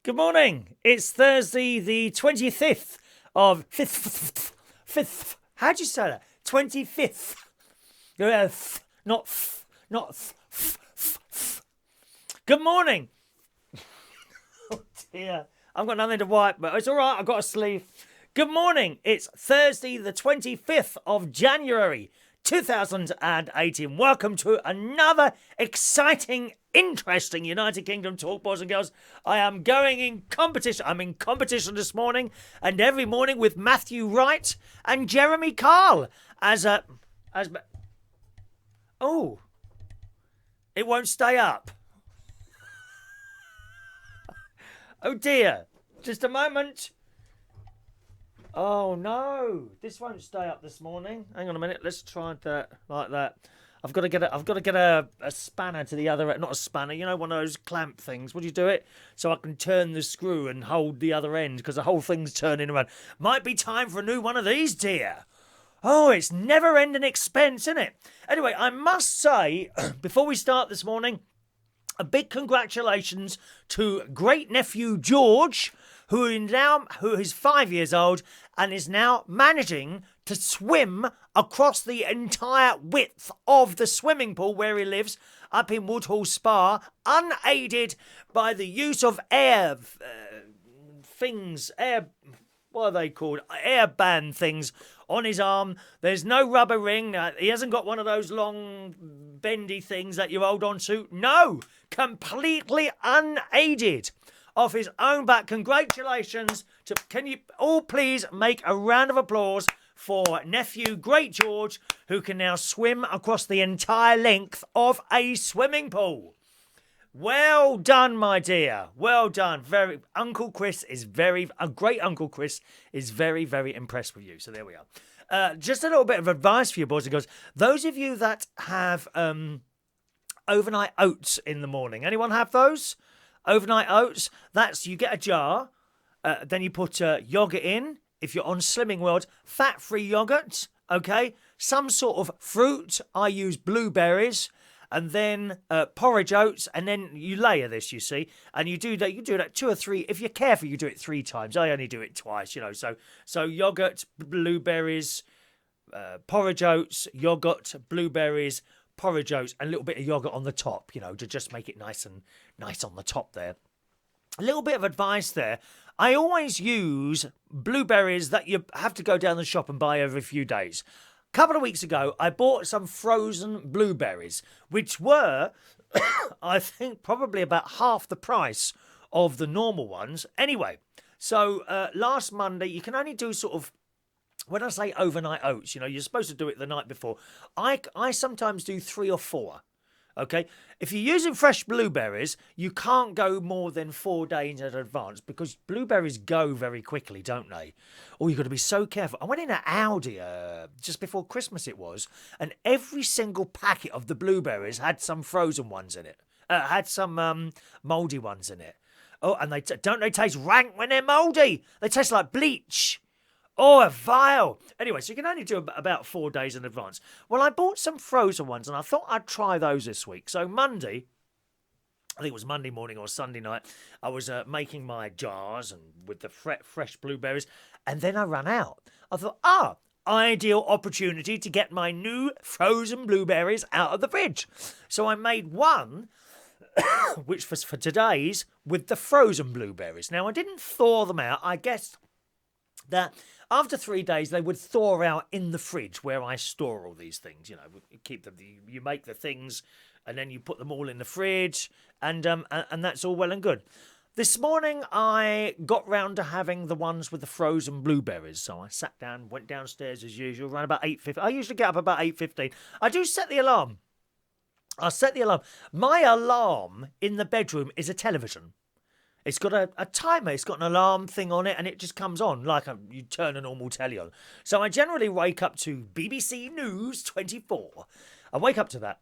Good morning. It's Thursday, the 25th of fifth. How'd you say that? 25th. Not Good morning. Oh dear. I've got nothing to wipe, but it's all right. I've got a sleeve. Good morning. It's Thursday, the 25th of January, 2018. Welcome to another exciting, interesting United Kingdom talk, boys and girls. I am going in competition. I'm in competition this morning and every morning with Matthew Wright and Jeremy Carl oh, it won't stay up. Oh dear. Just a moment. Oh no, this won't stay up this morning. Hang on a minute. Let's try that like that. I've got to get a spanner to the other end. Not a spanner, you know, one of those clamp things. Would you do it? So I can turn the screw and hold the other end because the whole thing's turning around. Might be time for a new one of these, dear. Oh, it's never-ending expense, isn't it? Anyway, I must say, before we start this morning, a big congratulations to great nephew George, who is 5 years old and is now managing to swim across the entire width of the swimming pool where he lives up in Woodhall Spa, unaided by the use of what are they called? Airband things on his arm. There's no rubber ring. He hasn't got one of those long bendy things that you hold on to. No, completely unaided. Off his own back. Congratulations. Can you all please make a round of applause for nephew Great George, who can now swim across the entire length of a swimming pool. Well done, my dear. Well done. Great Uncle Chris is very, very impressed with you. So there we are. Just a little bit of advice for you, boys and girls. Those of you that have overnight oats in the morning. Anyone have those? Overnight oats, that's you get a jar, then you put yogurt in. If you're on Slimming World, fat-free yogurt, okay? Some sort of fruit. I use blueberries, and then porridge oats, and then you layer this, you see, and you do that 2 or 3. If you're careful, you do it 3 times. I only do it twice, you know. So yogurt, blueberries, porridge oats, yogurt, blueberries, porridge oats, and a little bit of yogurt on the top, you know, to just make it nice on the top there. A little bit of advice there. I always use blueberries that you have to go down the shop and buy every few days. A couple of weeks ago, I bought some frozen blueberries, which were, I think, probably about half the price of the normal ones. Anyway, so last Monday, you can only do sort of, when I say overnight oats, you know, you're supposed to do it the night before. I sometimes do 3 or 4. Okay? If you're using fresh blueberries, you can't go more than 4 days in advance because blueberries go very quickly, don't they? Oh, you've got to be so careful. I went in at Aldi just before Christmas it was, and every single packet of the blueberries had some frozen ones in it. Had some mouldy ones in it. Oh, and don't they taste rank when they're mouldy? They taste like bleach. Oh, vile. Anyway, so you can only do about 4 days in advance. Well, I bought some frozen ones, and I thought I'd try those this week. So Monday, I think it was Monday morning or Sunday night, I was making my jars and with the fresh blueberries, and then I ran out. I thought, ideal opportunity to get my new frozen blueberries out of the fridge. So I made one, which was for today's, with the frozen blueberries. Now, I didn't thaw them out. I guessed that after 3 days they would thaw out in the fridge where I store all these things. You know, keep them. You make the things, and then you put them all in the fridge, and that's all well and good. This morning I got round to having the ones with the frozen blueberries, so I sat down, went downstairs as usual, around about 8:50. I usually get up about 8:15. I do set the alarm. I set the alarm. My alarm in the bedroom is a television. It's got a timer. It's got an alarm thing on it, and it just comes on like you turn a normal telly on. So I generally wake up to BBC News 24. I wake up to that.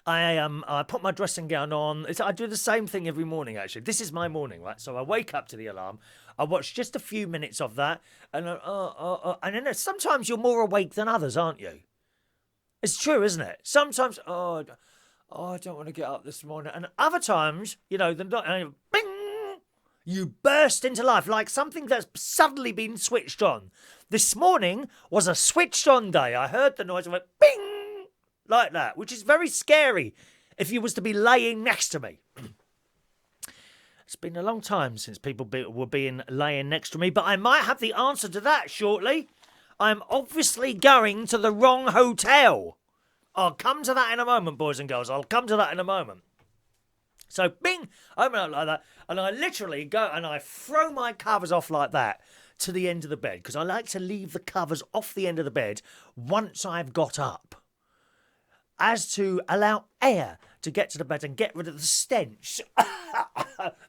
I put my dressing gown on. I do the same thing every morning, actually. This is my morning, right? So I wake up to the alarm. I watch just a few minutes of that, and then sometimes you're more awake than others, aren't you? It's true, isn't it? Sometimes, I don't want to get up this morning. And other times, the bing, You burst into life like something that's suddenly been switched on. This morning was a switched on day. I heard the noise of it, bing, like that, which is very scary if you was to be laying next to me. It's been a long time since people were being laying next to me, but I might have the answer to that shortly. I'm obviously going to the wrong hotel. I'll come to that in a moment, boys and girls. I'll come to that in a moment. So, bing, open up like that, and I literally go and I throw my covers off like that to the end of the bed, because I like to leave the covers off the end of the bed once I've got up, as to allow air to get to the bed and get rid of the stench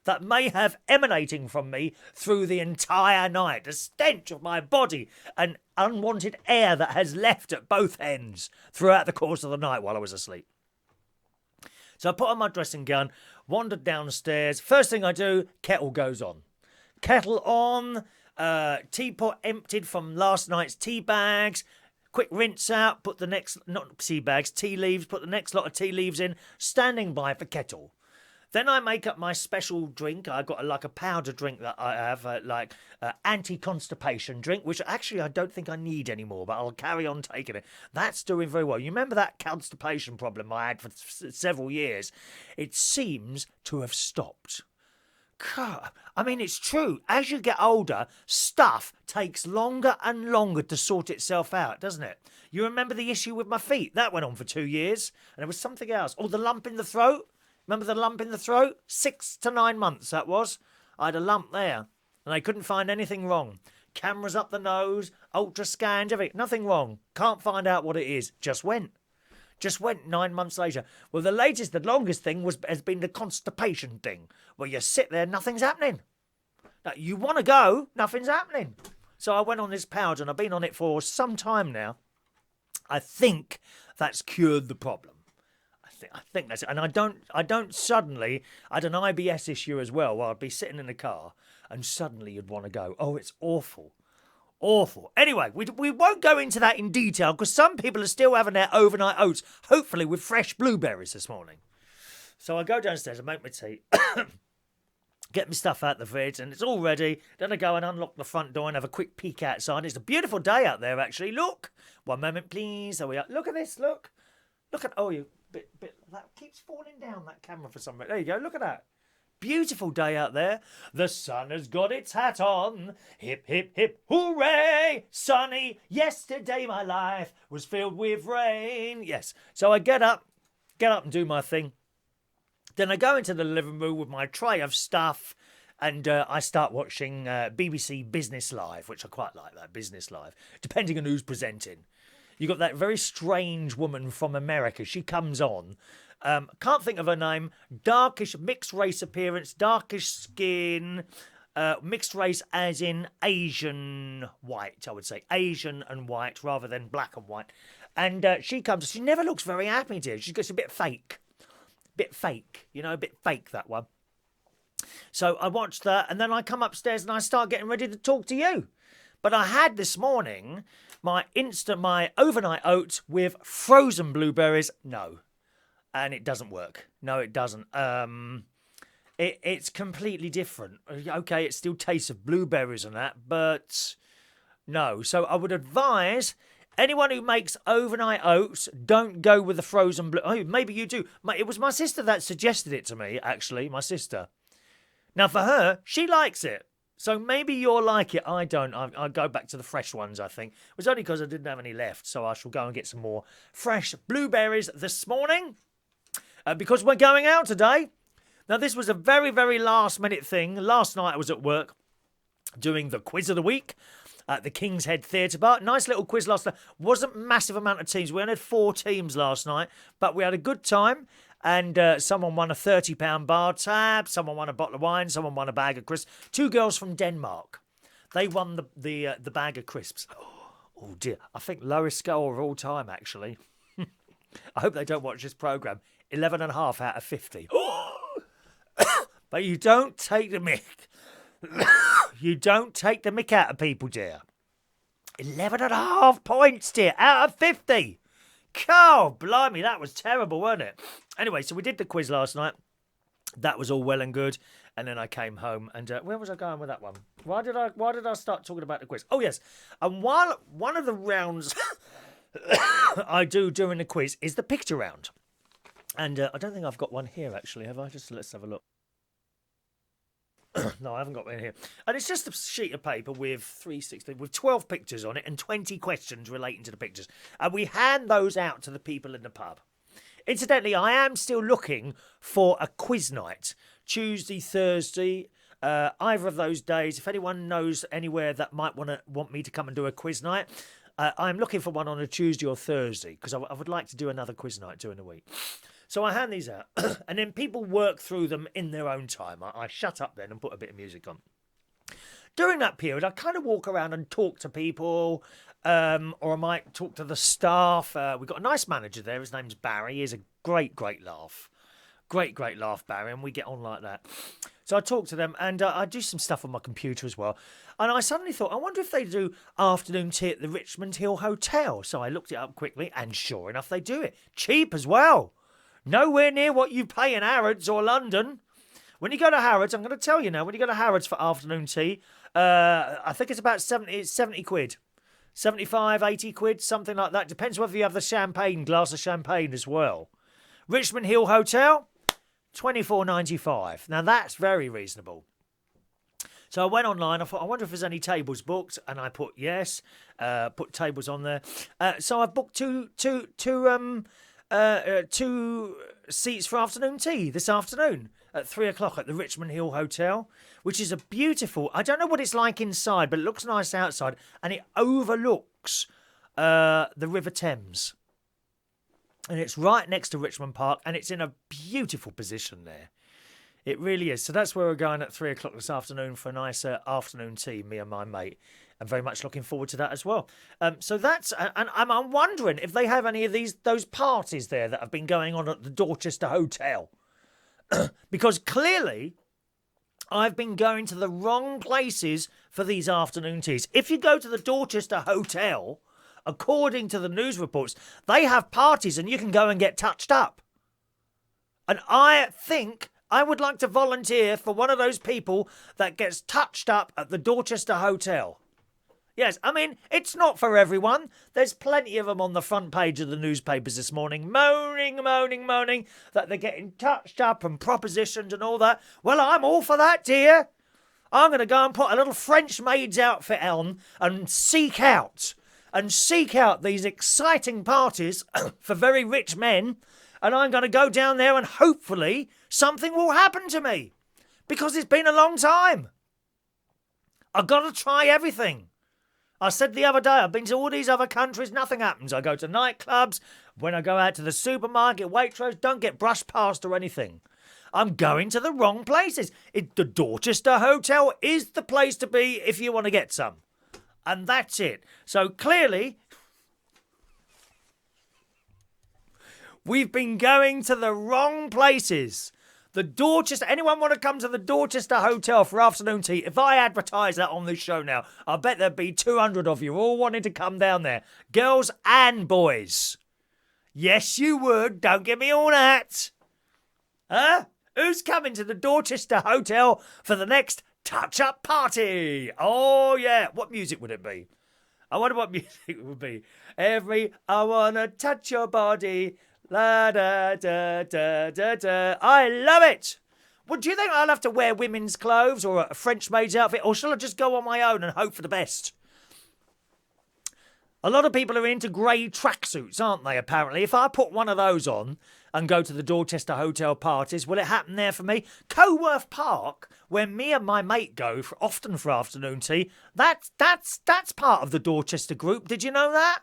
that may have emanating from me through the entire night. The stench of my body and unwanted air that has left at both ends throughout the course of the night while I was asleep. So I put on my dressing gown, wandered downstairs. First thing I do, kettle goes on. Kettle on, teapot emptied from last night's tea bags. Quick rinse out, put the next, not tea bags, tea leaves, put the next lot of tea leaves in, standing by for kettle. Then I make up my special drink. I got like a powder drink that I have, anti-constipation drink, which actually I don't think I need anymore, but I'll carry on taking it. That's doing very well. You remember that constipation problem I had for several years? It seems to have stopped. God, I mean, it's true. As you get older, stuff takes longer and longer to sort itself out, doesn't it? You remember the issue with my feet? That went on for 2 years. And there was something else. Oh, the lump in the throat. Remember the lump in the throat? 6 to 9 months, that was. I had a lump there. And they couldn't find anything wrong. Cameras up the nose, ultrascans, everything. Nothing wrong. Can't find out what it is. Just went 9 months later. Well, the longest thing has been the constipation thing, where you sit there, nothing's happening. Now, you want to go, nothing's happening. So I went on this powder, and I've been on it for some time now. I think that's cured the problem. I think that's it. And I don't suddenly, I had an IBS issue as well, where I'd be sitting in the car, and suddenly you'd want to go. Oh, it's awful. Awful. Anyway, we won't go into that in detail because some people are still having their overnight oats, hopefully with fresh blueberries this morning. So I go downstairs and make my tea, get my stuff out the fridge, and it's all ready. Then I go and unlock the front door and have a quick peek outside. It's a beautiful day out there, actually. Look. One moment, please. There we are. Look at this. Look. Look at, oh, you bit, that keeps falling down, that camera for some reason. There you go. Look at that. Beautiful day out there. The sun has got its hat on. Hip, hip, hip, hooray! Sunny. Yesterday my life was filled with rain. Yes. So I get up and do my thing. Then I go into the living room with my tray of stuff and I start watching BBC Business Live, which I quite like, that Business Live, depending on who's presenting. You got that very strange woman from America. She comes on. Can't think of her name. Darkish, mixed race appearance, darkish skin, mixed race as in Asian white, I would say. Asian and white rather than black and white. And she comes, she never looks very happy, dear. She gets a bit fake. Bit fake, you know, a bit fake, that one. So I watched that, and then I come upstairs and I start getting ready to talk to you. But I had this morning my overnight oats with frozen blueberries. No. And it doesn't work. No, it doesn't. It's completely different. Okay, it still tastes of blueberries and that, but no. So I would advise anyone who makes overnight oats, don't go with the frozen blue. Oh, maybe you do. It was my sister that suggested it to me, actually, my sister. Now, for her, she likes it. So maybe you'll like it. I don't. I'll go back to the fresh ones, I think. It was only because I didn't have any left, so I shall go and get some more fresh blueberries this morning. Because we're going out today. Now, this was a very, very last-minute thing. Last night I was at work doing the quiz of the week at the King's Head Theatre Bar. Nice little quiz last night. Wasn't massive amount of teams. We only had 4 teams last night, but we had a good time. And someone won a £30 bar tab. Someone won a bottle of wine. Someone won a bag of crisps. 2 girls from Denmark. They won the bag of crisps. Oh, dear. I think lowest score of all time, actually. I hope they don't watch this programme. 11.5 out of 50. But you don't take the mick. You don't take the mick out of people, dear. 11.5 points, dear, out of 50. Oh, blimey, that was terrible, wasn't it? Anyway, so we did the quiz last night. That was all well and good. And then I came home, and where was I going with that one? Why did I start talking about the quiz? Oh yes, and while one of the rounds I do during the quiz is the picture round, and I don't think I've got one here actually, have I? Let's have a look. No, I haven't got one here, and it's just a sheet of paper with 12 pictures on it and 20 questions relating to the pictures, and we hand those out to the people in the pub. Incidentally, I am still looking for a quiz night. Tuesday, Thursday, either of those days. If anyone knows anywhere that might want me to come and do a quiz night, I'm looking for one on a Tuesday or Thursday because I would like to do another quiz night during the week. So I hand these out and then people work through them in their own time. I shut up then and put a bit of music on. During that period, I kind of walk around and talk to people, or I might talk to the staff. We've got a nice manager there. His name's Barry. He's a great laugh. Great laugh, Barry, and we get on like that. So I talk to them, and I do some stuff on my computer as well. And I suddenly thought, I wonder if they do afternoon tea at the Richmond Hill Hotel. So I looked it up quickly, and sure enough, they do it. Cheap as well. Nowhere near what you pay in Harrods or London. When you go to Harrods, I'm going to tell you now, when you go to Harrods for afternoon tea, I think it's about 70 quid. 75, 80 quid, something like that. Depends whether you have the glass of champagne as well. Richmond Hill Hotel, $24.95. Now that's very reasonable. So I went online. I thought, I wonder if there's any tables booked, and I put yes. Put tables on there. So I've booked two seats for afternoon tea this afternoon at 3:00 at the Richmond Hill Hotel, which is a beautiful. I don't know what it's like inside, but it looks nice outside, and it overlooks the River Thames. And it's right next to Richmond Park, and it's in a beautiful position there. It really is. So that's where we're going at 3:00 this afternoon for a nice afternoon tea, me and my mate. I'm very much looking forward to that as well. So that's, and I'm wondering if they have any of those parties there that have been going on at the Dorchester Hotel. Because clearly, I've been going to the wrong places for these afternoon teas. If you go to the Dorchester Hotel, according to the news reports, they have parties and you can go and get touched up. And I think I would like to volunteer for one of those people that gets touched up at the Dorchester Hotel. Yes, I mean, it's not for everyone. There's plenty of them on the front page of the newspapers this morning, moaning that they're getting touched up and propositioned and all that. Well, I'm all for that, dear. I'm going to go and put a little French maid's outfit on and seek out these exciting parties for very rich men. And I'm going to go down there and hopefully something will happen to me. Because it's been a long time. I've got to try everything. I said the other day, I've been to all these other countries, nothing happens. I go to nightclubs, when I go out to the supermarket, Waitrose, don't get brushed past or anything. I'm going to the wrong places. The Dorchester Hotel is the place to be if you want to get some. And that's it. So clearly, we've been going to the wrong places. The Dorchester, anyone want to come to the Dorchester Hotel for afternoon tea? If I advertise that on this show now, I bet there'd be 200 of you all wanting to come down there. Girls and boys. Yes, you would. Don't give me all that. Huh? Who's coming to the Dorchester Hotel for the next touch-up party? Oh, yeah. What music would it be? I wonder what music it would be. I wanna touch your body. La da da da da da. I love it. Well, do you think I'll have to wear women's clothes or a French maid's outfit, or shall I just go on my own and hope for the best? A lot of people are into grey tracksuits, aren't they, apparently? If I put one of those on and go to the Dorchester Hotel parties, will it happen there for me? Coworth Park, where me and my mate go often for afternoon tea, that's part of the Dorchester group. Did you know that?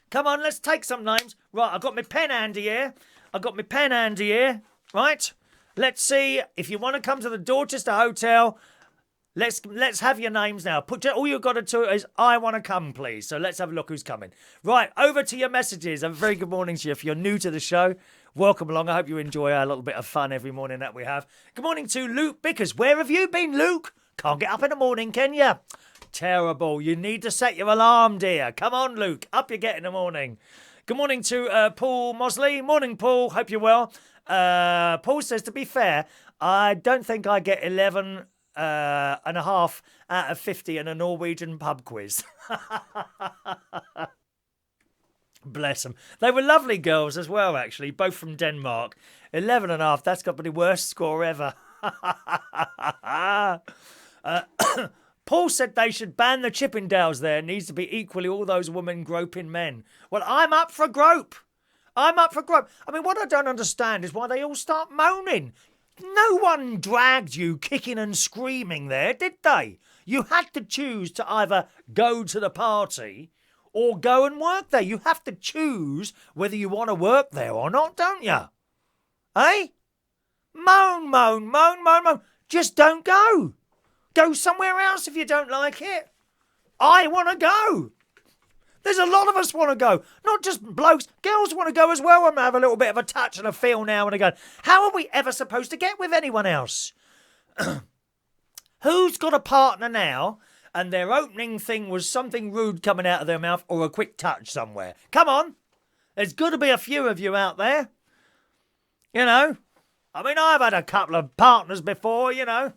Come on, let's take some names. Right, I've got my pen handy here. Right? Let's see. If you want to come to the Dorchester Hotel, let's have your names now. All you've got to do is, I want to come, please. So let's have a look who's coming. Right, over to your messages. A very good morning to you. If you're new to the show, welcome along. I hope you enjoy a little bit of fun every morning that we have. Good morning to Luke Bickers. Where have you been, Luke? Can't get up in the morning, can you? Terrible. You need to set your alarm, dear. Come on, Luke. Up you get in the morning. Good morning to Paul Mosley. Morning, Paul. Hope you're well. Paul says, to be fair, I don't think I get 11 and a half out of 50 in a Norwegian pub quiz. Bless them. They were lovely girls as well, actually, both from Denmark. 11 and a half, that's got to be the worst score ever. Paul said they should ban the Chippendales there. It needs to be equally all those women groping men. Well, I'm up for grope. I'm up for grope. I mean, what I don't understand is why they all start moaning. No one dragged you kicking and screaming there, did they? You had to choose to either go to the party or go and work there. You have to choose whether you want to work there or not, don't you? Eh? Moan, moan, moan, moan, moan. Just don't go. Go somewhere else if you don't like it. I want to go. There's a lot of us want to go. Not just blokes. Girls want to go as well and have a little bit of a touch and a feel now and again. How are we ever supposed to get with anyone else? Who's got a partner now and their opening thing was something rude coming out of their mouth or a quick touch somewhere? Come on. There's got to be a few of you out there. You know. I mean, I've had a couple of partners before, you know.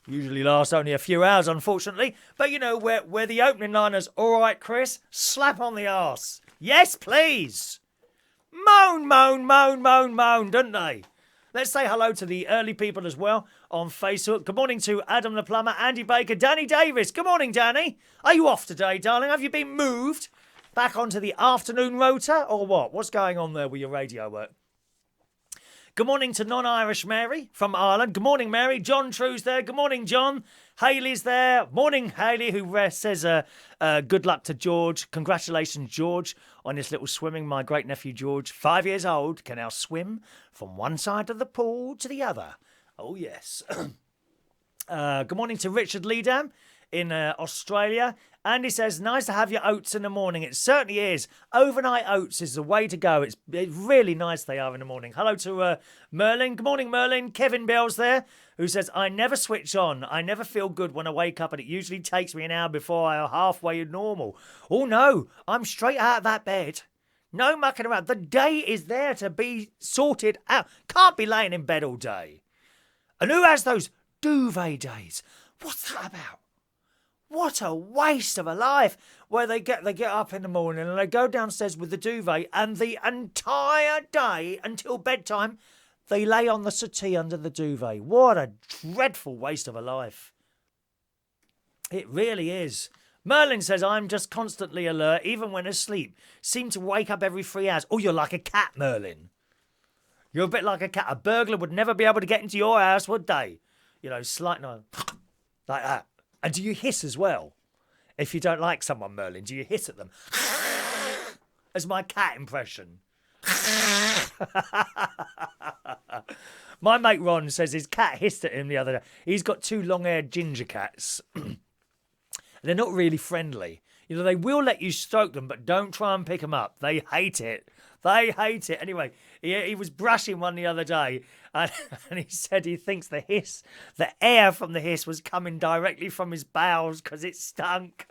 Usually lasts only a few hours, unfortunately. But, you know, where the opening line is, all right, Chris, slap on the arse. Yes, please. Moan, moan, moan, moan, moan, don't they? Let's say hello to the early people as well on Facebook. Good morning to Adam the Plumber, Andy Baker, Danny Davies. Good morning, Danny. Are you off today, darling? Have you been moved back onto the afternoon rota or what? What's going on there with your radio work? Good morning to non-Irish Mary from Ireland. Good morning, Mary. John True's there. Good morning, John. Hayley's there. Morning, Hayley, who says good luck to George. Congratulations, George, on this little swimming. My great nephew, George, 5 years old, can now swim from one side of the pool to the other. Oh, yes. Good morning to Richard Leedam in Australia. Andy says, nice to have your oats in the morning. It certainly is. Overnight oats is the way to go. It's really nice they are in the morning. Hello to Merlin. Good morning, Merlin. Kevin Bell's there, who says, I never switch on. I never feel good when I wake up, and it usually takes me an hour before I'm halfway normal. Oh, no. I'm straight out of that bed. No mucking around. The day is there to be sorted out. Can't be laying in bed all day. And who has those duvet days? What's that about? What a waste of a life, where they get up in the morning and they go downstairs with the duvet, and the entire day until bedtime they lay on the settee under the duvet. What a dreadful waste of a life. It really is. Merlin says, I'm just constantly alert, even when asleep. Seem to wake up every 3 hours. Oh, you're like a cat, Merlin. You're a bit like a cat. A burglar would never be able to get into your house, would they? You know, slightly like that. And do you hiss as well? If you don't like someone, Merlin, do you hiss at them? As my cat impression. My mate Ron says his cat hissed at him the other day. He's got 2 long-haired ginger cats. They're not really friendly. You know, they will let you stroke them, but don't try and pick them up. They hate it. They hate it. Anyway, he was brushing one the other day, and he said he thinks the air from the hiss was coming directly from his bowels because it stunk.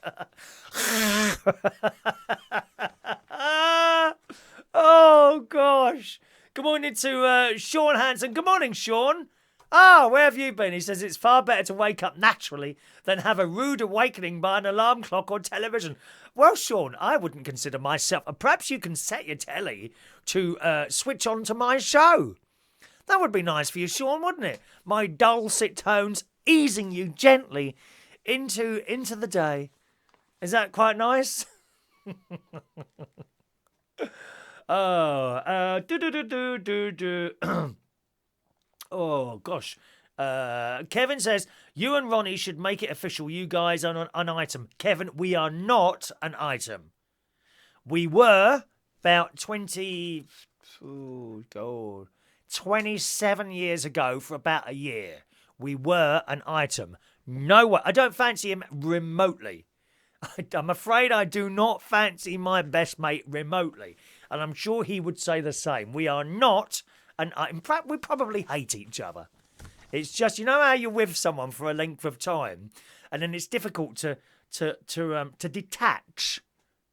Oh, gosh. Good morning to Sean Hanson. Good morning, Sean. Where have you been? He says it's far better to wake up naturally than have a rude awakening by an alarm clock or television. Well, Sean, I wouldn't consider myself... Perhaps you can set your telly to switch on to my show. That would be nice for you, Sean, wouldn't it? My dulcet tones easing you gently into the day. Is that quite nice? Oh, gosh. Kevin says, you and Ronnie should make it official. You guys are an item. Kevin, we are not an item. We were about 27 years ago for about a year. We were an item. No one. I don't fancy him remotely. I'm afraid I do not fancy my best mate remotely. And I'm sure he would say the same. We are not an item. We probably hate each other. It's just, you know how you're with someone for a length of time, and then it's difficult to detach.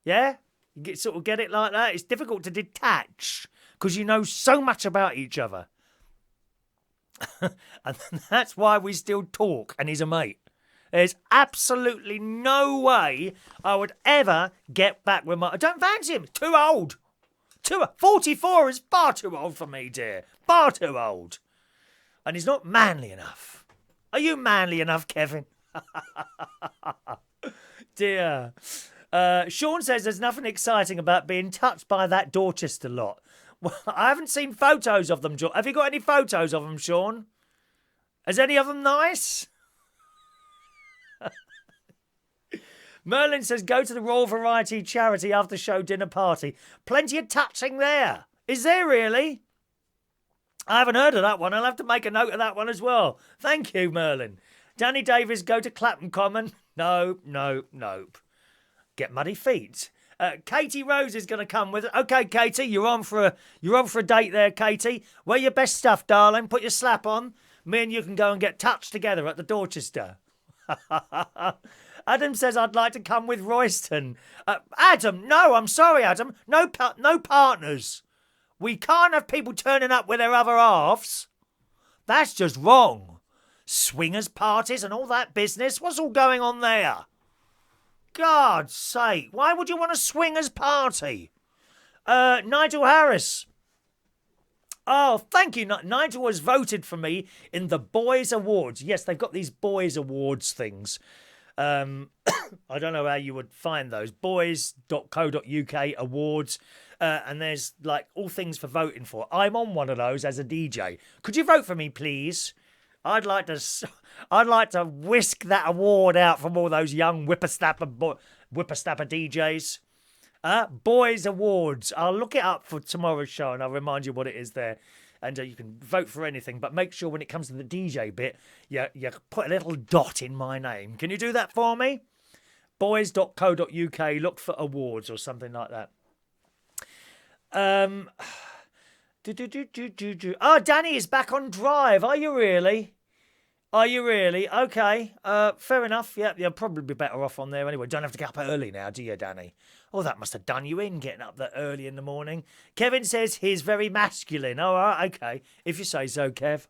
Yeah? You sort of get it like that? It's difficult to detach because you know so much about each other. And that's why we still talk, and he's a mate. There's absolutely no way I would ever get back with my... I don't fancy him. Too old. 44 is far too old for me, dear. Far too old. And he's not manly enough. Are you manly enough, Kevin? Dear. Sean says there's nothing exciting about being touched by that Dorchester lot. Well, I haven't seen photos of them, John. Have you got any photos of them, Sean? Is any of them nice? Merlin says, go to the Royal Variety Charity after show dinner party. Plenty of touching there. Is there really? I haven't heard of that one. I'll have to make a note of that one as well. Thank you, Merlin. Danny Davies, go to Clapham Common. No. Get muddy feet. Katy Rose is going to come with it. Okay, Katy, you're on for a date there, Katy. Wear your best stuff, darling. Put your slap on. Me and you can go and get touched together at the Dorchester. Adam says, I'd like to come with Royston. Adam, no, I'm sorry, Adam. No partners. We can't have people turning up with their other halves. That's just wrong. Swingers parties and all that business. What's all going on there? God's sake, why would you want a swingers party? Nigel Harris. Oh, thank you. Nigel has voted for me in the Boys Awards. Yes, they've got these Boys Awards things. I don't know how you would find those. Boys.co.uk awards. And there's like all things for voting for. I'm on one of those as a DJ. Could you vote for me, please? I'd like to whisk that award out from all those young whippersnapper DJs. Boys Awards. I'll look it up for tomorrow's show and I'll remind you what it is there. And you can vote for anything, but make sure when it comes to the DJ bit, you put a little dot in my name. Can you do that for me? Boys.co.uk, look for awards or something like that. Oh, Danny is back on drive. Are you really? Okay. Fair enough. Yeah, you'll probably be better off on there anyway. Don't have to get up early now, do you, Danny? Oh, that must have done you in, getting up that early in the morning. Kevin says he's very masculine. All right, okay. If you say so, Kev.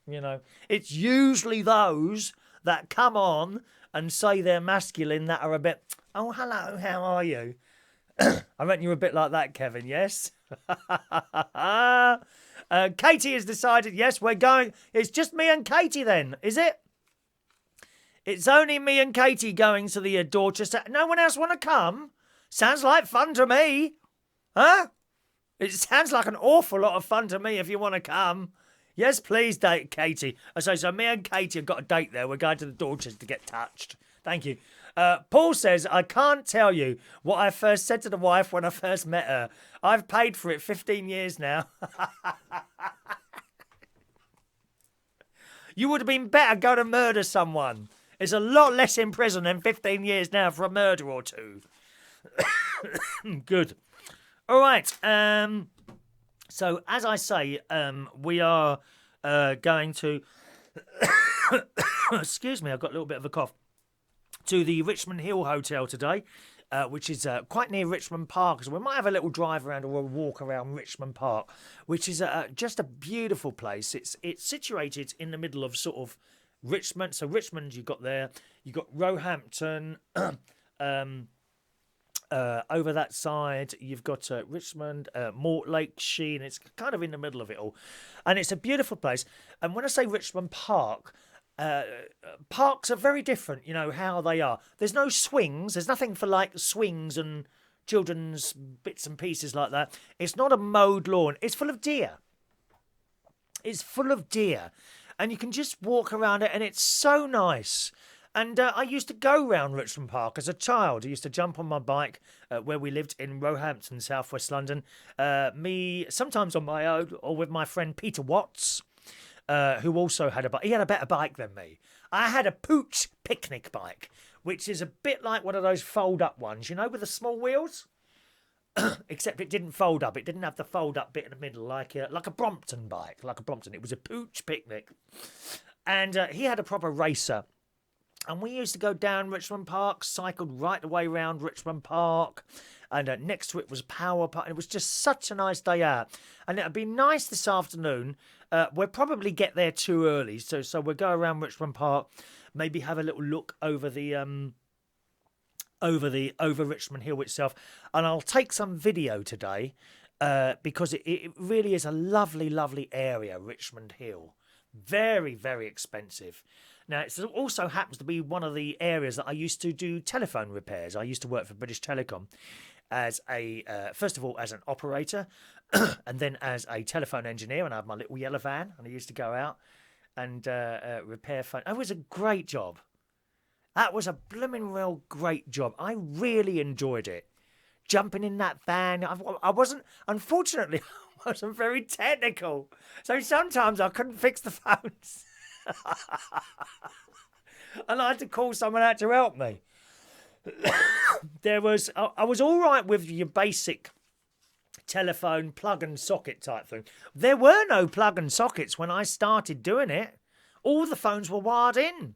You know, it's usually those that come on and say they're masculine that are a bit, oh, hello, how are you? I reckon you're a bit like that, Kevin, yes? Katy has decided, yes, we're going. It's just me and Katy then, is it? It's only me and Katy going to the Dorchester. No one else want to come? Sounds like fun to me. Huh? It sounds like an awful lot of fun to me if you want to come. Yes, please, date Katy. So me and Katy have got a date there. We're going to the Dorchester to get touched. Thank you. Paul says, I can't tell you what I first said to the wife when I first met her. I've paid for it 15 years now. You would have been better go to murder someone. It's a lot less in prison than 15 years now for a murder or two. Good. All right. So, as I say, we are going to... Excuse me, I've got a little bit of a cough. To the Richmond Hill Hotel today, which is quite near Richmond Park. So we might have a little drive around or a walk around Richmond Park, which is just a beautiful place. It's situated in the middle of sort of Richmond. So Richmond, you've got Roehampton. Over that side, you've got Richmond, Mortlake, Sheen. It's kind of in the middle of it all. And it's a beautiful place. And when I say Richmond Park... parks are very different, you know, how they are. There's no swings. There's nothing for like swings and children's bits and pieces like that. It's not a mowed lawn. It's full of deer. It's full of deer. And you can just walk around it and it's so nice. And I used to go round Richmond Park as a child. I used to jump on my bike where we lived in Roehampton, southwest London. Me, sometimes on my own or with my friend Peter Watts. Who also had a bike. He had a better bike than me. I had a Pooch picnic bike, which is a bit like one of those fold-up ones, you know, with the small wheels. Except it didn't fold up. It didn't have the fold-up bit in the middle, like a Brompton bike, like a Brompton. It was a Pooch picnic. And he had a proper racer. And we used to go down Richmond Park, cycled right the way around Richmond Park. and next to it was power plant. It was just such a nice day out, and it'd be nice this afternoon. We'll probably get there too early, so we'll go around Richmond Park, maybe have a little look over the over Richmond Hill itself, and I'll take some video today because it really is a lovely, lovely area, Richmond Hill. Very, very expensive. Now, it also happens to be one of the areas that I used to do telephone repairs. I used to work for British Telecom as first of all, as an operator, and then as a telephone engineer, and I had my little yellow van, and I used to go out and repair phone. It was a great job. That was a blooming real great job. I really enjoyed it. Jumping in that van. I wasn't, unfortunately, I wasn't very technical. So sometimes I couldn't fix the phones. And I had to call someone out to help me. I was all right with your basic telephone plug and socket type thing. There were no plug and sockets when I started doing it. All the phones were wired in.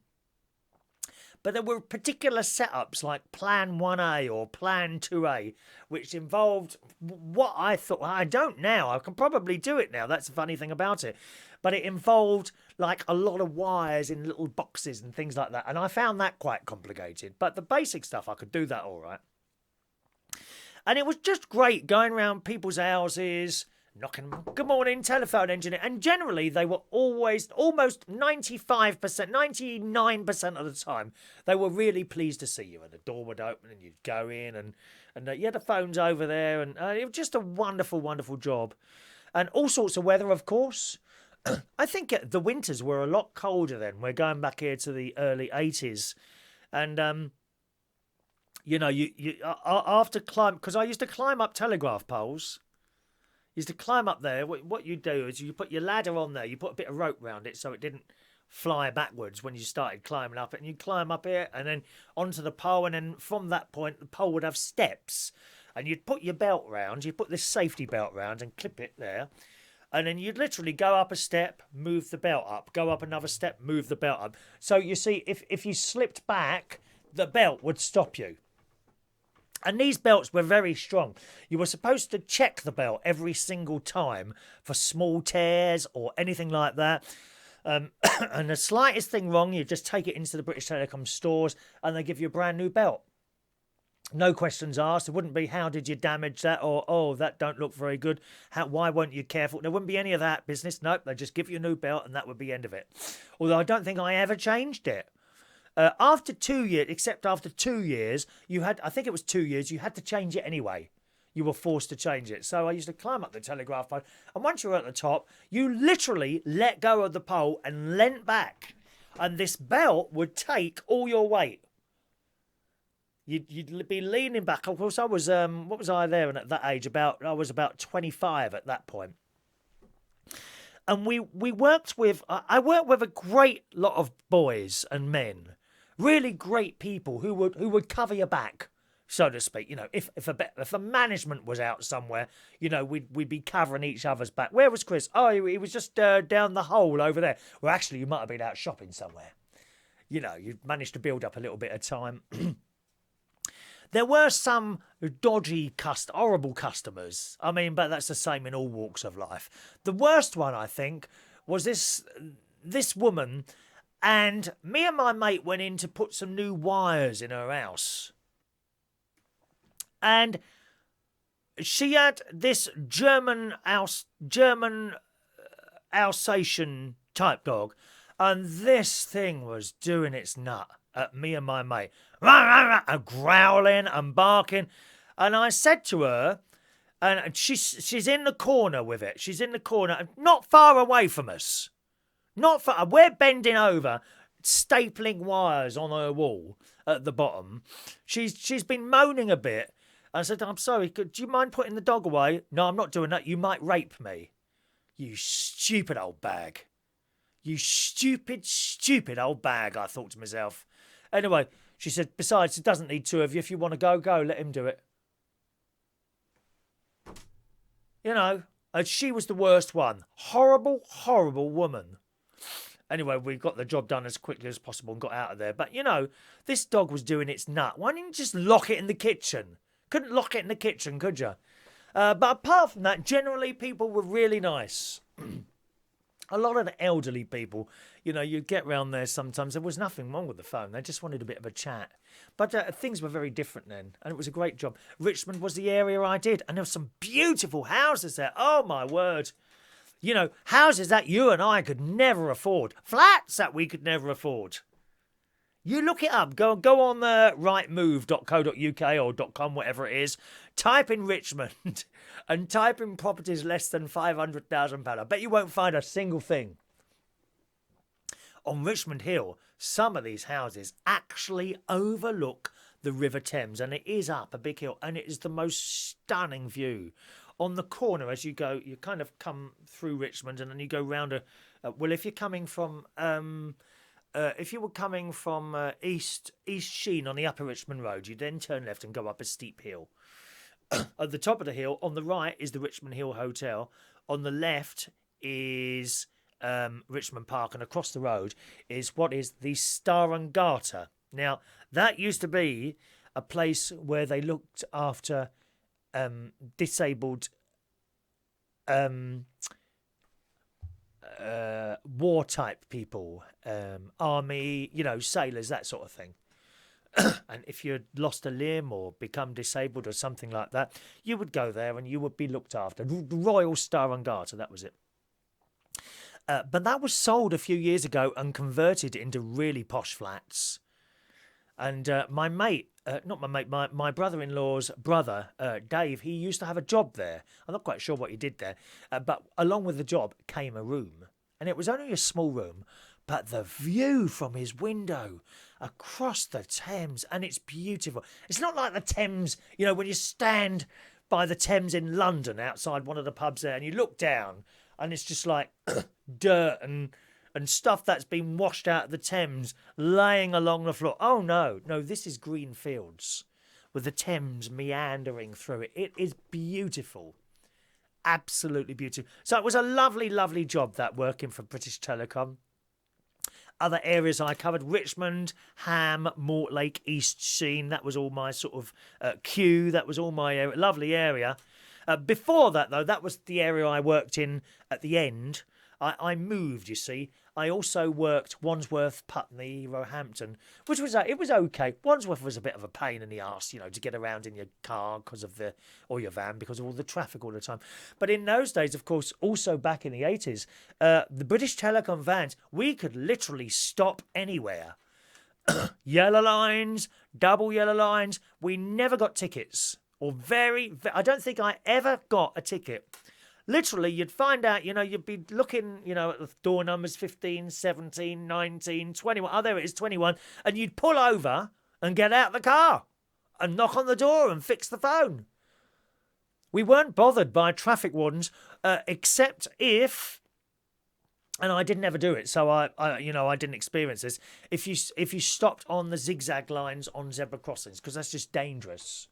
But there were particular setups like Plan 1A or Plan 2A, which involved what I thought, I don't now, I can probably do it now, that's the funny thing about it. But it involved like a lot of wires in little boxes and things like that. And I found that quite complicated. But the basic stuff, I could do that all right. And it was just great going around people's houses, knocking, good morning, telephone engineer. And generally, they were always, almost 95%, 99% of the time, they were really pleased to see you. And the door would open and you'd go in and yeah, the phone's over there. And it was just a wonderful, wonderful job. And all sorts of weather, of course. I think the winters were a lot colder then. We're going back here to the early 80s. And, you know, you after climb, because I used to climb up telegraph poles. Used to climb up there. What you do is you put your ladder on there. You put a bit of rope around it so it didn't fly backwards when you started climbing up it. And you climb up here and then onto the pole. And then from that point, the pole would have steps. And you'd put your belt round. You'd put this safety belt round and clip it there. And then you'd literally go up a step, move the belt up. Go up another step, move the belt up. So you see, if you slipped back, the belt would stop you. And these belts were very strong. You were supposed to check the belt every single time for small tears or anything like that. And the slightest thing wrong, you just take it into the British Telecom stores and they give you a brand new belt. No questions asked. It wouldn't be, how did you damage that? Or, oh, that don't look very good. Why weren't you careful? There wouldn't be any of that business. Nope, they just give you a new belt and that would be the end of it. Although I don't think I ever changed it. After 2 years, except after 2 years, you had, I think it was 2 years, you had to change it anyway. You were forced to change it. So I used to climb up the telegraph pole. And once you were at the top, you literally let go of the pole and leant back. And this belt would take all your weight. You'd be leaning back. Of course, I was, what was I there at that age? I was about 25 at that point. And we worked with, I worked with a great lot of boys and men. Really great people who would cover your back, so to speak. You know, if the management was out somewhere, you know, we'd be covering each other's back. Where was Chris? Oh, he was just down the hole over there. Well, actually, you might have been out shopping somewhere. You know, you managed to build up a little bit of time. There were some dodgy, horrible customers. I mean, but that's the same in all walks of life. The worst one, I think, was this woman, and me and my mate went in to put some new wires in her house. And she had this German Alsatian type dog, and this thing was doing its nut at me and my mate, and growling and barking. And I said to her, and she's in the corner with it. She's in the corner, not far away from us. Not far. We're bending over, stapling wires on her wall at the bottom. She's been moaning a bit. I said, I'm sorry, do you mind putting the dog away? No, I'm not doing that. You might rape me. You stupid old bag. You stupid, stupid old bag, I thought to myself. Anyway, she said, besides, it doesn't need two of you. If you want to go, let him do it. You know, and she was the worst one. Horrible, horrible woman. Anyway, we got the job done as quickly as possible and got out of there. But, you know, this dog was doing its nut. Why didn't you just lock it in the kitchen? Couldn't lock it in the kitchen, could you? But apart from that, generally people were really nice. A lot of the elderly people, you'd get round there sometimes. There was nothing wrong with the phone. They just wanted a bit of a chat. But things were very different then, and it was a great job. Richmond was the area I did, and there were some beautiful houses there. Oh, my word. Houses that you and I could never afford. Flats that we could never afford. You look it up. Go on rightmove.co.uk or .com, whatever it is. Type in Richmond and type in properties less than £500,000. I bet you won't find a single thing. On Richmond Hill, some of these houses actually overlook the River Thames, and it is up a big hill, and it is the most stunning view. On the corner, as you go, you kind of come through Richmond, and then you go round if you're coming from... if you were coming from East Sheen on the Upper Richmond Road, you then turn left and go up a steep hill. At the top of the hill, on the right, is the Richmond Hill Hotel. On the left is Richmond Park, and across the road is what is the Star and Garter. Now, that used to be a place where they looked after disabled war type people, army, sailors, that sort of thing. And if you'd lost a limb or become disabled or something like that, you would go there and you would be looked after. Royal Star and Garter, that was it. But that was sold a few years ago and converted into really posh flats. And my brother-in-law's brother, Dave, he used to have a job there. I'm not quite sure what he did there. But along with the job came a room. And it was only a small room, but the view from his window across the Thames, and it's beautiful. It's not like the Thames, when you stand by the Thames in London outside one of the pubs there and you look down and it's just like dirt and stuff that's been washed out of the Thames laying along the floor. Oh, no, this is green fields with the Thames meandering through it. It is beautiful. Absolutely beautiful. So it was a lovely, lovely job, that, working for British Telecom. Other areas I covered: Richmond, Ham, Mortlake, East Sheen. That was all my sort of queue. That was all my area. Lovely area. Before that, though, that was the area I worked in at the end. I moved, you see. I also worked Wandsworth, Putney, Roehampton, which was it was okay. Wandsworth was a bit of a pain in the arse, to get around in your car or your van because of all the traffic all the time. But in those days, of course, also back in the 80s, the British Telecom vans, we could literally stop anywhere. Yellow lines, double yellow lines. We never got tickets, or I don't think I ever got a ticket. Literally, you'd find out, you'd be looking, at the door numbers 15, 17, 19, 21. Oh, there it is, 21. And you'd pull over and get out the car and knock on the door and fix the phone. We weren't bothered by traffic wardens, except if, and I didn't ever do it, so I didn't experience this. If you stopped on the zigzag lines on zebra crossings, because that's just dangerous,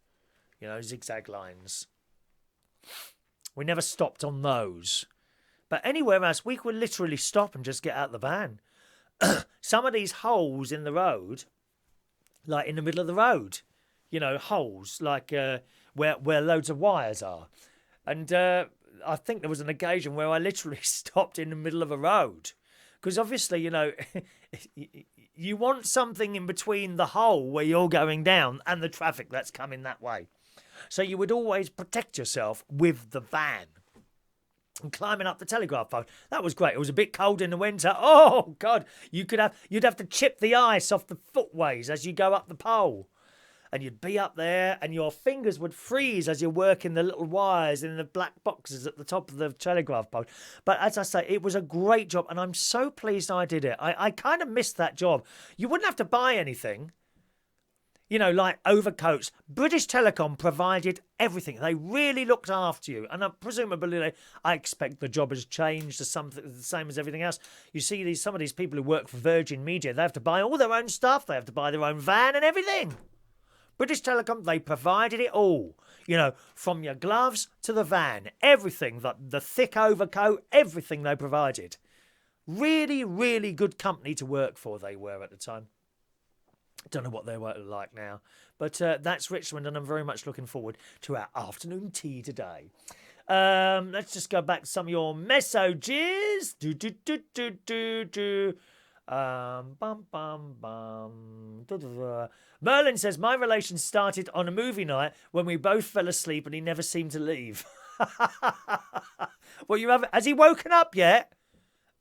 zigzag lines. We never stopped on those. But anywhere else, we could literally stop and just get out the van. Some of these holes in the road, like in the middle of the road, holes like where loads of wires are. And I think there was an occasion where I literally stopped in the middle of a road. Because obviously, you want something in between the hole where you're going down and the traffic that's coming that way. So you would always protect yourself with the van. And climbing up the telegraph pole, that was great. It was a bit cold in the winter. Oh God, you'd have to chip the ice off the footways as you go up the pole. And you'd be up there and your fingers would freeze as you're working the little wires in the black boxes at the top of the telegraph pole. But as I say, it was a great job and I'm so pleased I did it. I kind of missed that job. You wouldn't have to buy anything. Like overcoats. British Telecom provided everything. They really looked after you. And presumably, I expect the job has changed to something the same as everything else. You see, some of these people who work for Virgin Media, they have to buy all their own stuff. They have to buy their own van and everything. British Telecom, they provided it all. From your gloves to the van. Everything. The thick overcoat, everything they provided. Really, really good company to work for they were at the time. Don't know what they're like now. But that's Richmond, and I'm very much looking forward to our afternoon tea today. Let's just go back to some of your messages. Bum, bum, bum. Merlin says, my relation started on a movie night when we both fell asleep and he never seemed to leave. Well, has he woken up yet?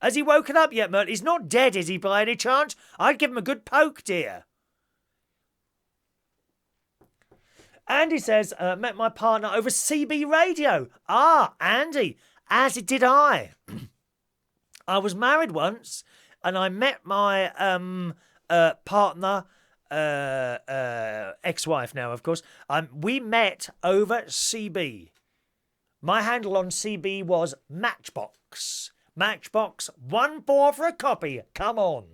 Has he woken up yet, Merlin? He's not dead, is he, by any chance? I'd give him a good poke, dear. Andy says, met my partner over CB radio. Ah, Andy, as did I. I was married once, and I met my partner, ex-wife now, of course. We met over CB. My handle on CB was Matchbox. Matchbox 14 for a copy. Come on.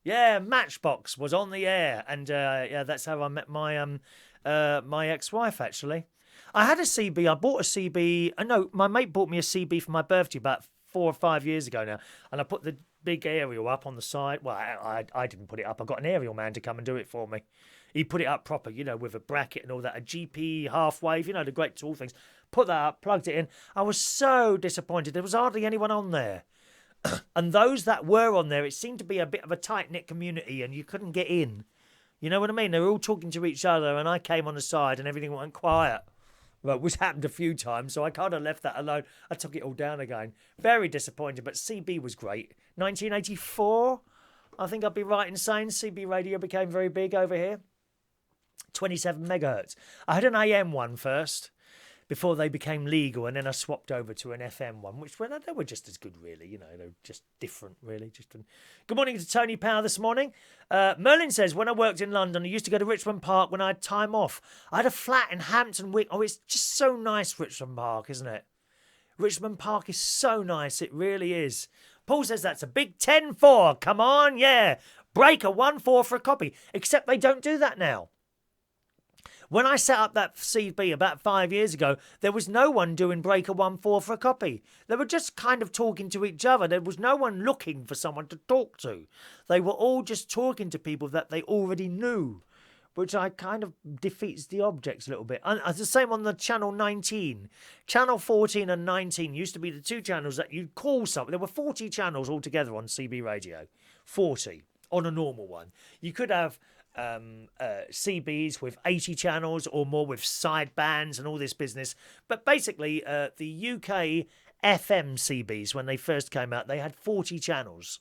Yeah, Matchbox was on the air, and yeah, that's how I met my my ex-wife, actually. I had a CB. I bought a CB. No, my mate bought me a CB for my birthday about 4 or 5 years ago now, and I put the big aerial up on the side. Well, I didn't put it up. I got an aerial man to come and do it for me. He put it up proper, you know, with a bracket and all that, a GP half wave, you know, the great tall things. Put that up, plugged it in. I was so disappointed. There was hardly anyone on there. And those that were on there, it seemed to be a bit of a tight-knit community, and you couldn't get in. You know what I mean? They were all talking to each other, and I came on the side, and everything went quiet. Well, which happened a few times, so I kind of left that alone. I took it all down again. Very disappointed, but CB was great. 1984, I think I'd be right in saying CB radio became very big over here. 27 megahertz. I had an AM one first, before they became legal, and then I swapped over to an FM one, which they were just as good, really. You know, they're just different, really. Good morning to Tony Power this morning. Merlin says, when I worked in London, I used to go to Richmond Park when I had time off. I had a flat in Hampton Wick. Oh, it's just so nice, Richmond Park, isn't it? Richmond Park is so nice. It really is. Paul says that's a big 10-4. Come on, yeah. Breaker 1-4 for a copy. Except they don't do that now. When I set up that CB about 5 years ago, there was no one doing Breaker 1-4 for a copy. They were just kind of talking to each other. There was no one looking for someone to talk to. They were all just talking to people that they already knew, which I kind of defeats the objects a little bit. And it's the same on the Channel 19. Channel 14 and 19 used to be the two channels that you'd call something. There were 40 channels altogether on CB radio. 40 on a normal one. You could have CBs with 80 channels or more with sidebands and all this business. But basically, the UK FM CBs, when they first came out, they had 40 channels.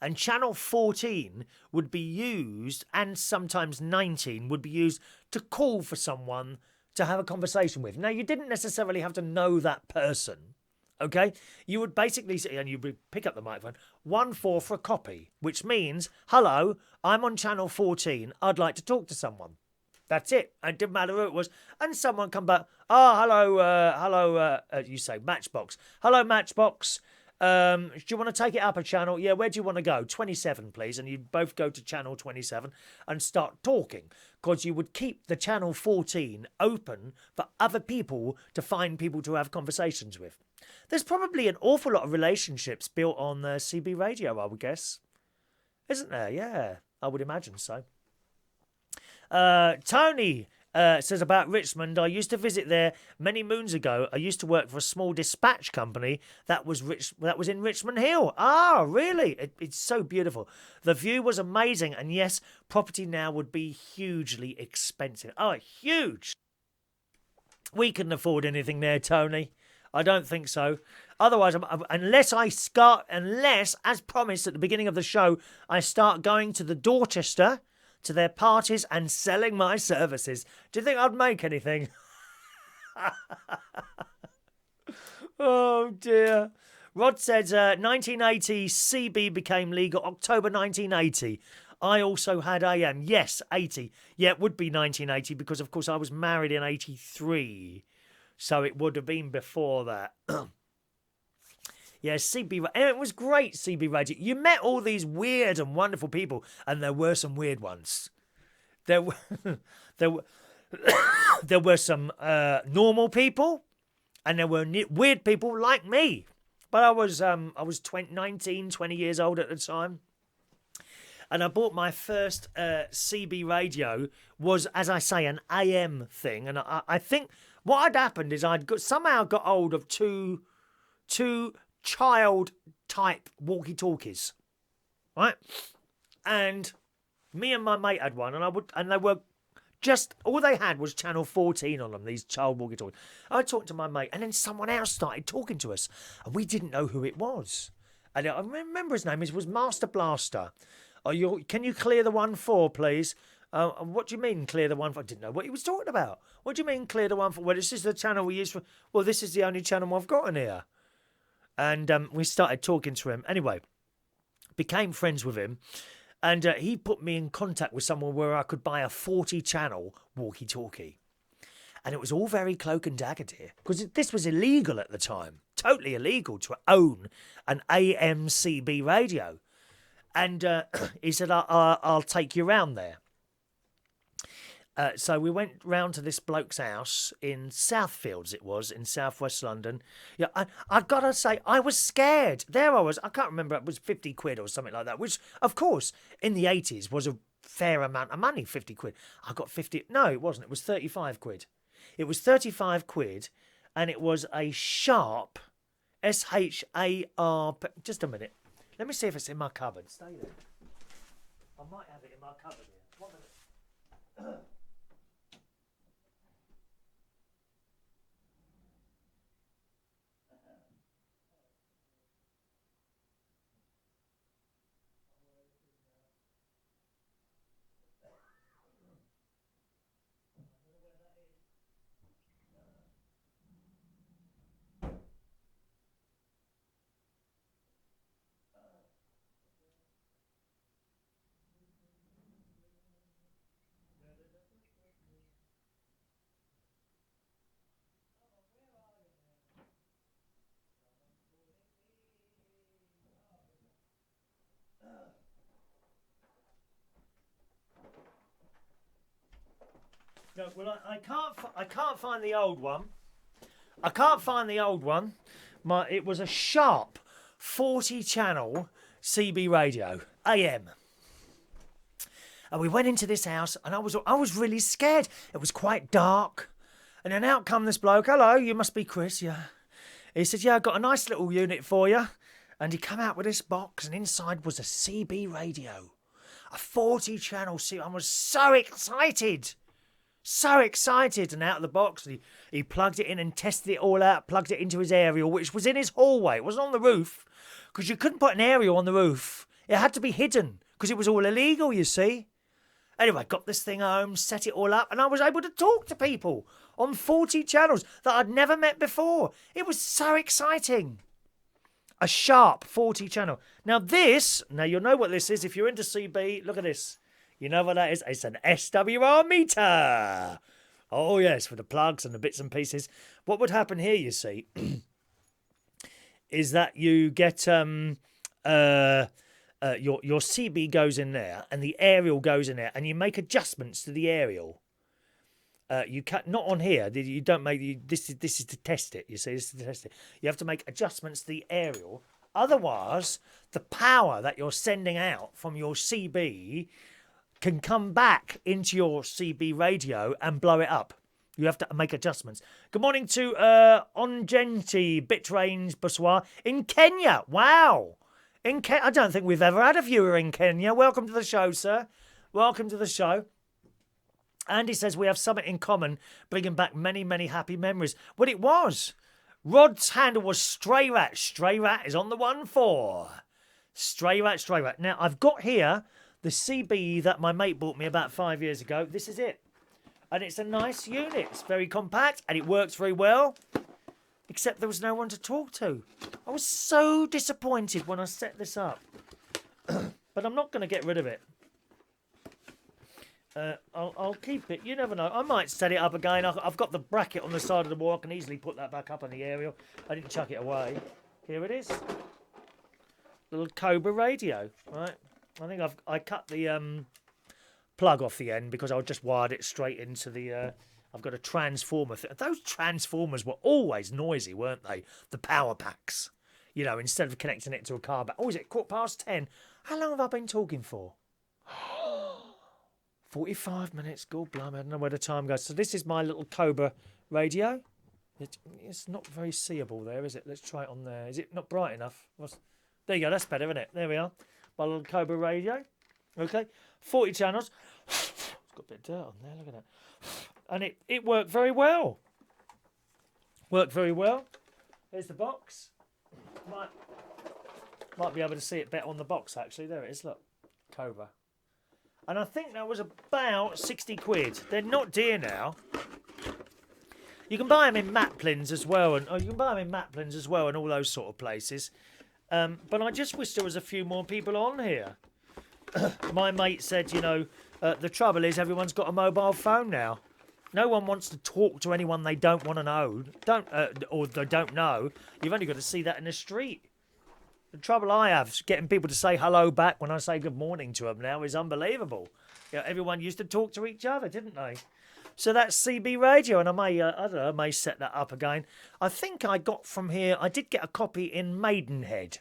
And channel 14 would be used, and sometimes 19 would be used to call for someone to have a conversation with. Now, you didn't necessarily have to know that person. Okay, you would basically say, and you would pick up the microphone, 1-4 for a copy, which means, hello, I'm on channel 14. I'd like to talk to someone. That's it. And it didn't matter who it was. And someone come back, hello, you say Matchbox. Hello, Matchbox. Do you want to take it up a channel? Yeah, where do you want to go? 27, please. And you'd both go to channel 27 and start talking, because you would keep the channel 14 open for other people to find people to have conversations with. There's probably an awful lot of relationships built on CB radio, I would guess. Isn't there? Yeah, I would imagine so. Tony says about Richmond, I used to visit there many moons ago. I used to work for a small dispatch company that was in Richmond Hill. Ah, really? It's so beautiful. The view was amazing, and yes, property now would be hugely expensive. Oh, huge. We couldn't afford anything there, Tony. I don't think so. Otherwise, unless, as promised at the beginning of the show, I start going to the Dorchester, to their parties and selling my services. Do you think I'd make anything? Oh, dear. Rod says, 1980, CB became legal, October 1980. I also had AM. Yes, 80. Yeah, it would be 1980 because, of course, I was married in 83. So it would have been before that. Yeah, CB. It was great, CB radio. You met all these weird and wonderful people, and there were some weird ones. There were there were some normal people, and there were weird people like me. But I was 19, 20 years old at the time. And I bought my first CB radio, was, as I say, an AM thing. And I think what had happened is somehow got hold of two child-type walkie-talkies, right? And me and my mate had one, and they were just, all they had was channel 14 on them, these child walkie-talkies. I talked to my mate, and then someone else started talking to us, and we didn't know who it was. And I remember his name was Master Blaster. Can you clear the 1-4, please? What do you mean, clear the 1-4? I didn't know what he was talking about. What do you mean, clear the 1-4? Well, this is the channel we use for... Well, this is the only channel I've got in here. And we started talking to him. Anyway, became friends with him. And he put me in contact with someone where I could buy a 40-channel walkie-talkie. And it was all very cloak and dagger here. Because this was illegal at the time. Totally illegal to own an AM/CB radio. And he said, I'll take you round there. So we went round to this bloke's house in Southfields, it was, in southwest London. Yeah, I've got to say, I was scared. There I was. I can't remember. It was 50 quid or something like that, which, of course, in the 80s was a fair amount of money, 50 quid. I got 50. No, it wasn't. It was 35 quid. It was 35 quid, and it was a Sharp, SHARP. Just a minute. Let me see if it's in my cupboard. Stay there. I might have it in my cupboard here. 1 minute. No, well, I can't find the old one. I can't find the old one. It was a Sharp 40-channel CB radio, AM. And we went into this house, and I was really scared. It was quite dark. And then out come this bloke. Hello, you must be Chris, yeah. He said, yeah, I've got a nice little unit for you. And he come out with this box, and inside was a CB radio. A 40-channel CB. I was so excited. So excited. And out of the box, he plugged it in and tested it all out, plugged it into his aerial, which was in his hallway. It wasn't on the roof, because you couldn't put an aerial on the roof. It had to be hidden, because it was all illegal, you see. Anyway, got this thing home, set it all up, and I was able to talk to people on 40 channels that I'd never met before. It was so exciting. A Sharp 40 channel. Now you'll know what this is. If you're into CB, look at this. You know what that is? It's an SWR meter. Oh, yes, for the plugs and the bits and pieces. What would happen here, you see, is that you get your CB goes in there and the aerial goes in there, and you make adjustments to the aerial. You cut not on here. You don't make this is to test it. You see, this is to test it. You have to make adjustments to the aerial. Otherwise, the power that you're sending out from your CB can come back into your CB radio and blow it up. You have to make adjustments. Good morning to Ongenti Bitrange Buswa in Kenya. Wow. I don't think we've ever had a viewer in Kenya. Welcome to the show, sir. Welcome to the show. Andy says we have something in common, bringing back many, many happy memories. Well, it was. Rod's handle was Stray Rat. Stray Rat is on the 1-4. Stray Rat, Stray Rat. Now, I've got here the CB that my mate bought me about 5 years ago. This is it. And it's a nice unit. It's very compact and it works very well. Except there was no one to talk to. I was so disappointed when I set this up. But I'm not going to get rid of it. I'll keep it. You never know. I might set it up again. I've got the bracket on the side of the wall. I can easily put that back up on the aerial. I didn't chuck it away. Here it is. Little Cobra radio. Right. I think I cut the plug off the end because I just wired it straight into the... I've got a transformer. Those transformers were always noisy, weren't they? The power packs. You know, instead of connecting it to a car back. Oh, is it 10:15? How long have I been talking for? 45 minutes. God blimey, I don't know where the time goes. So this is my little Cobra radio. It's not very seeable there, is it? Let's try it on there. Is it not bright enough? There you go. That's better, isn't it? There we are. My little Cobra radio. Okay. 40 channels. It's got a bit of dirt on there. Look at that. And it worked very well. Worked very well. Here's the box. Might be able to see it better on the box, actually. There it is. Look. Cobra. And I think that was about 60 quid. They're not dear now. You can buy them in Maplins as well, and all those sort of places. But I just wish there was a few more people on here. My mate said, the trouble is everyone's got a mobile phone now. No one wants to talk to anyone they don't want to know, or they don't know. You've only got to see that in the street. The trouble I have getting people to say hello back when I say good morning to them now is unbelievable. Everyone used to talk to each other, didn't they? So that's CB Radio, and I may set that up again. I think I got from here, I did get a copy in Maidenhead.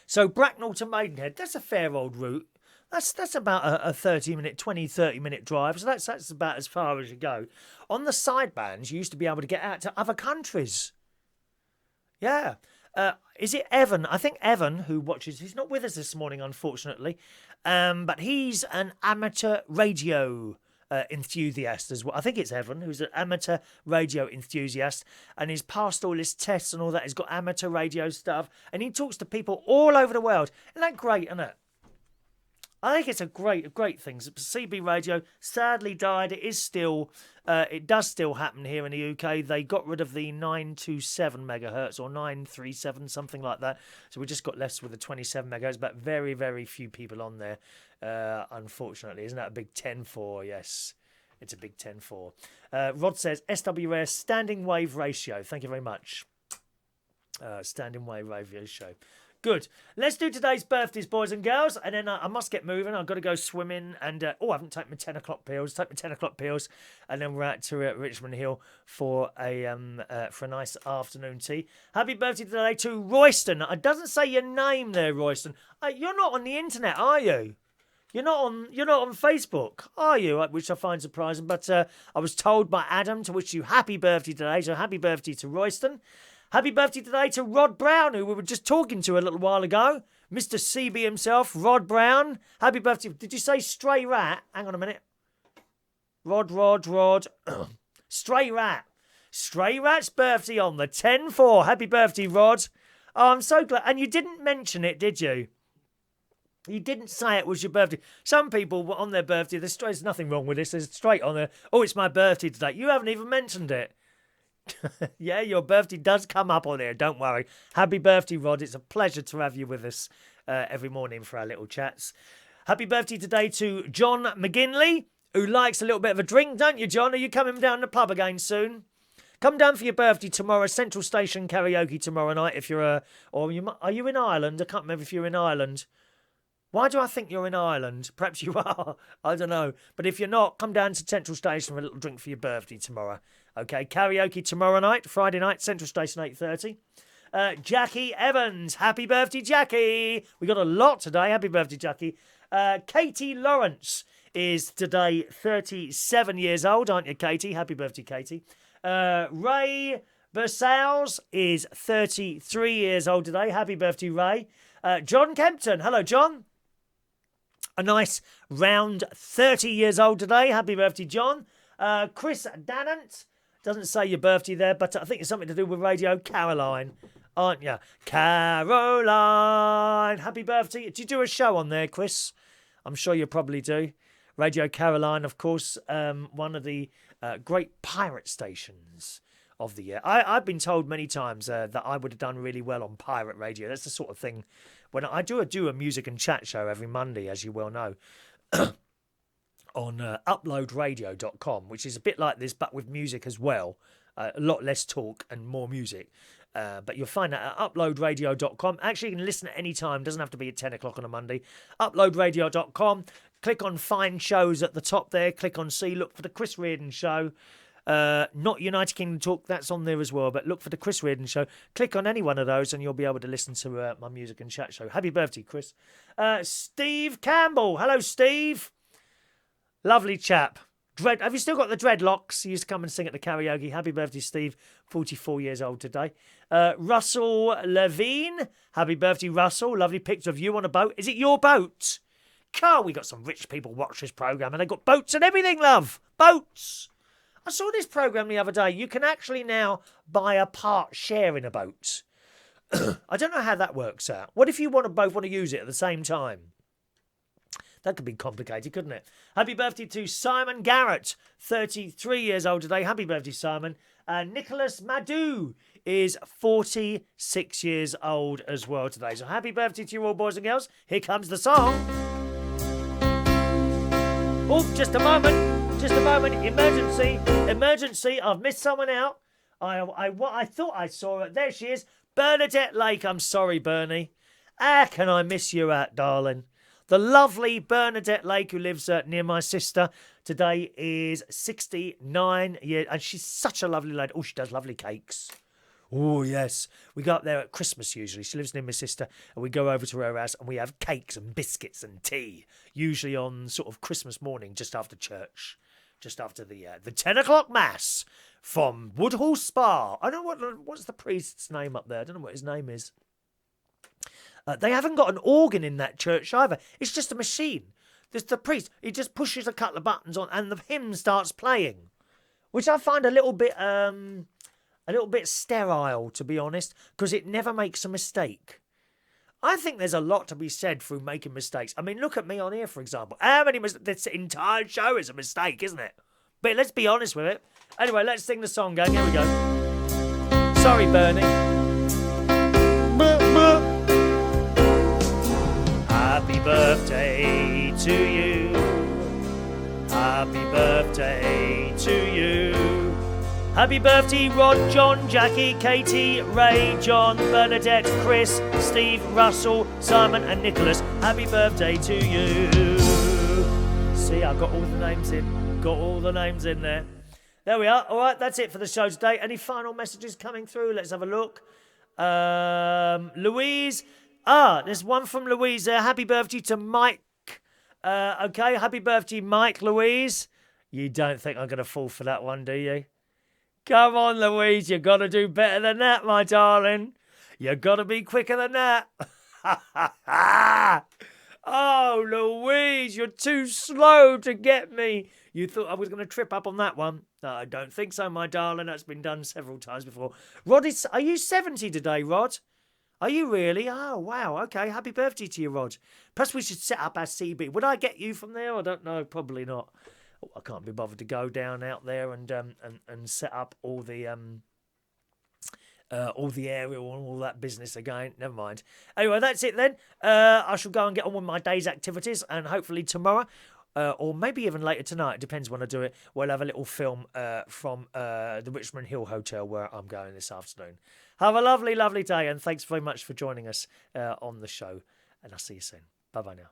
So Bracknell to Maidenhead, that's a fair old route. That's about a 30-minute drive, so that's about as far as you go. On the sidebands, you used to be able to get out to other countries. Yeah. Is it Evan? I think Evan, who watches, he's not with us this morning, unfortunately, but he's an amateur radio enthusiast as well. I think it's Evan, who's an amateur radio enthusiast, and he's passed all his tests and all that. He's got amateur radio stuff, and he talks to people all over the world. Isn't that great, isn't it? I think it's a great thing. CB Radio sadly died. It does still happen here in the UK. They got rid of the 927 megahertz or 937, something like that. So we just got left with the 27 megahertz, but very, very few people on there, unfortunately. Isn't that a big 10-4? Yes, it's a big 10-4. Rod says, SWS standing wave ratio. Thank you very much. Standing wave ratio. Good. Let's do today's birthdays, boys and girls, and then I must get moving. I've got to go swimming, and I haven't taken my 10 o'clock pills. Take my 10 o'clock pills, and then we're out to Richmond Hill for a nice afternoon tea. Happy birthday today to Royston. It doesn't say your name there, Royston. You're not on the internet, are you? You're not on Facebook, are you? Which I find surprising. But I was told by Adam to wish you happy birthday today. So happy birthday to Royston. Happy birthday today to Rod Brown, who we were just talking to a little while ago. Mr. CB himself, Rod Brown. Happy birthday. Did you say Stray Rat? Hang on a minute. Rod. Stray Rat. Stray Rat's birthday on the 10-4. Happy birthday, Rod. Oh, I'm so glad. And you didn't mention it, did you? You didn't say it was your birthday. Some people on their birthday, there's nothing wrong with this. There's straight on there. Oh, it's my birthday today. You haven't even mentioned it. Yeah, your birthday does come up on here. Don't worry. Happy birthday, Rod. It's a pleasure to have you with us every morning for our little chats. Happy birthday today to John McGinley, who likes a little bit of a drink, don't you, John? Are you coming down the pub again soon? Come down for your birthday tomorrow. Central Station karaoke tomorrow night. If you're are you in Ireland? I can't remember if you're in Ireland. Why do I think you're in Ireland? Perhaps you are. I don't know. But if you're not, come down to Central Station for a little drink for your birthday tomorrow. Okay, karaoke tomorrow night, Friday night, Central Station 8:30. Jackie Evans, happy birthday, Jackie. We got a lot today. Happy birthday, Jackie. Katy Lawrence is today 37 years old, aren't you, Katy? Happy birthday, Katy. Ray Versals is 33 years old today. Happy birthday, Ray. John Kempton, hello, John. A nice round 30 years old today. Happy birthday, John. Chris Dannant. Doesn't say your birthday there, but I think it's something to do with Radio Caroline, aren't you? Caroline. Happy birthday. Do you do a show on there, Chris? I'm sure you probably do. Radio Caroline, of course, one of the great pirate stations of the year. I've been told many times that I would have done really well on pirate radio. That's the sort of thing. When I do a music and chat show every Monday, as you well know, on uploadradio.com, which is a bit like this, but with music as well. A lot less talk and more music. But you'll find that at uploadradio.com. Actually, you can listen at any time. Doesn't have to be at 10 o'clock on a Monday. Uploadradio.com. Click on Find Shows at the top there. Click on See. Look for the Chris Reardon Show. Not United Kingdom Talk. That's on there as well. But look for the Chris Reardon Show. Click on any one of those and you'll be able to listen to my music and chat show. Happy birthday, Chris. Steve Campbell. Hello, Steve. Lovely chap. Have you still got the dreadlocks? He used to come and sing at the karaoke. Happy birthday, Steve. 44 years old today. Russell Levine. Happy birthday, Russell. Lovely picture of you on a boat. Is it your boat? Carl, we got some rich people watch this programme and they've got boats and everything, love. Boats. I saw this programme the other day. You can actually now buy a part share in a boat. I don't know how that works out. What if you both want to use it at the same time? That could be complicated, couldn't it? Happy birthday to Simon Garrett, 33 years old today. Happy birthday, Simon. And Nicolas Madou is 46 years old as well today. So happy birthday to you all, boys and girls. Here comes the song. Oh, just a moment. Just a moment. Emergency. Emergency. I've missed someone out. I thought I saw her. There she is. Bernadette Lake. I'm sorry, Bernie. How can I miss you out, darling? The lovely Bernadette Lake, who lives near my sister, today is 69 years, and she's such a lovely lady. Oh, she does lovely cakes. Oh, yes. We go up there at Christmas usually. She lives near my sister, and we go over to her house, and we have cakes and biscuits and tea, usually on sort of Christmas morning, just after church, just after the 10 o'clock mass from Woodhall Spa. I don't know what's the priest's name up there. I don't know what his name is. They haven't got an organ in that church either. It's just a machine. There's the priest. He just pushes a couple of buttons on, and the hymn starts playing, which I find a little bit sterile, to be honest, because it never makes a mistake. I think there's a lot to be said through making mistakes. I mean, look at me on here, for example. How many mistakes? This entire show is a mistake, isn't it? But let's be honest with it. Anyway, let's sing the song, gang. Here we go. Sorry, Bernie. Happy birthday to you. Happy birthday to you. Happy birthday, Rod, John, Jackie, Katy, Ray, John, Bernadette, Chris, Steve, Russell, Simon and Nicolas. Happy birthday to you. See, I got all the names in. Got all the names in there. There we are. All right, that's it for the show today. Any final messages coming through? Let's have a look. Louise. There's one from Louise there. Happy birthday to Mike. Okay, happy birthday, Mike, Louise. You don't think I'm going to fall for that one, do you? Come on, Louise. You've got to do better than that, my darling. You've got to be quicker than that. Oh, Louise, you're too slow to get me. You thought I was going to trip up on that one. No, I don't think so, my darling. That's been done several times before. Rod, are you 70 today, Rod? Are you really? Oh, wow. Okay. Happy birthday to you, Rod. Perhaps we should set up our CB. Would I get you from there? I don't know. Probably not. Oh, I can't be bothered to go down out there and set up all the aerial and all that business again. Never mind. Anyway, that's it then. I shall go and get on with my day's activities, and hopefully tomorrow, or maybe even later tonight, depends when I do it, we'll have a little film from the Richmond Hill Hotel where I'm going this afternoon. Have a lovely, lovely day, and thanks very much for joining us on the show, and I'll see you soon. Bye-bye now.